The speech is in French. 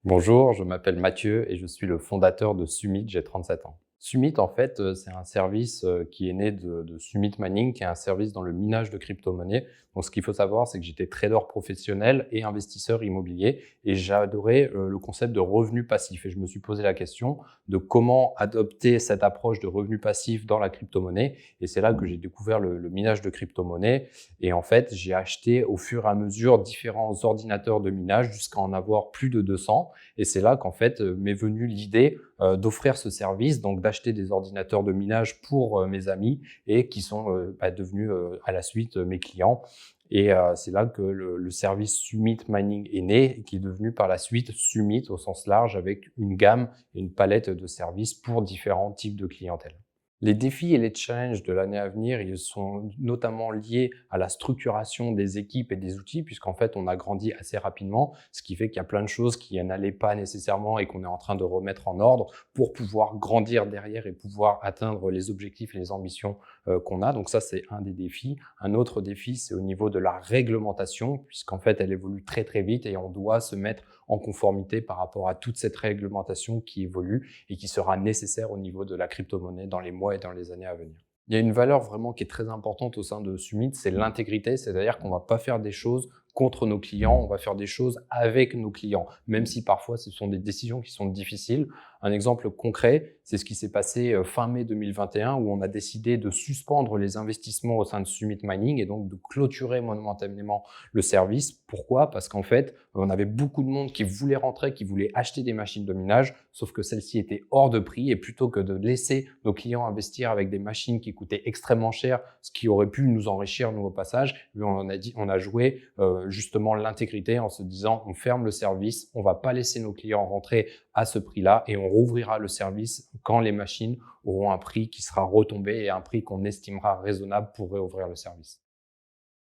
Bonjour, je m'appelle Mathieu et je suis le fondateur de Summit, j'ai 37 ans. Summit, en fait, c'est un service qui est né de Summit Mining, qui est un service dans le minage de crypto-monnaies. Donc, ce qu'il faut savoir, c'est que j'étais trader professionnel et investisseur immobilier et j'adorais le concept de revenu passif. Et je me suis posé la question de comment adopter cette approche de revenu passif dans la crypto-monnaie. Et c'est là que j'ai découvert le minage de crypto-monnaies. Et en fait, j'ai acheté au fur et à mesure différents ordinateurs de minage jusqu'à en avoir plus de 200. Et c'est là qu'en fait m'est venue l'idée d'offrir ce service, donc d'acheter des ordinateurs de minage pour mes amis et qui sont devenus à la suite mes clients. Et c'est là que le service Summit Mining est né et qui est devenu par la suite Summit au sens large avec une gamme et une palette de services pour différents types de clientèle. Les défis et les challenges de l'année à venir, ils sont notamment liés à la structuration des équipes et des outils, puisqu'en fait, on a grandi assez rapidement, ce qui fait qu'il y a plein de choses qui n'allaient pas nécessairement et qu'on est en train de remettre en ordre pour pouvoir grandir derrière et pouvoir atteindre les objectifs et les ambitions qu'on a. Donc ça, c'est un des défis. Un autre défi, c'est au niveau de la réglementation, puisqu'en fait, elle évolue très très vite et on doit se mettre en conformité par rapport à toute cette réglementation qui évolue et qui sera nécessaire au niveau de la crypto-monnaie dans les mois et dans les années à venir. Il y a une valeur vraiment qui est très importante au sein de Summit, c'est l'intégrité, c'est-à-dire qu'on ne va pas faire des choses contre nos clients, on va faire des choses avec nos clients, même si parfois ce sont des décisions qui sont difficiles. Un exemple concret, c'est ce qui s'est passé fin mai 2021 où on a décidé de suspendre les investissements au sein de Summit Mining et donc de clôturer momentanément le service. Pourquoi? Parce qu'en fait, on avait beaucoup de monde qui voulait rentrer, qui voulait acheter des machines de minage, sauf que celles-ci étaient hors de prix et plutôt que de laisser nos clients investir avec des machines qui coûtaient extrêmement cher, ce qui aurait pu nous enrichir nous au passage, on a joué justement l'intégrité en se disant on ferme le service, on va pas laisser nos clients rentrer à ce prix-là et on rouvrira le service quand les machines auront un prix qui sera retombé et un prix qu'on estimera raisonnable pour réouvrir le service.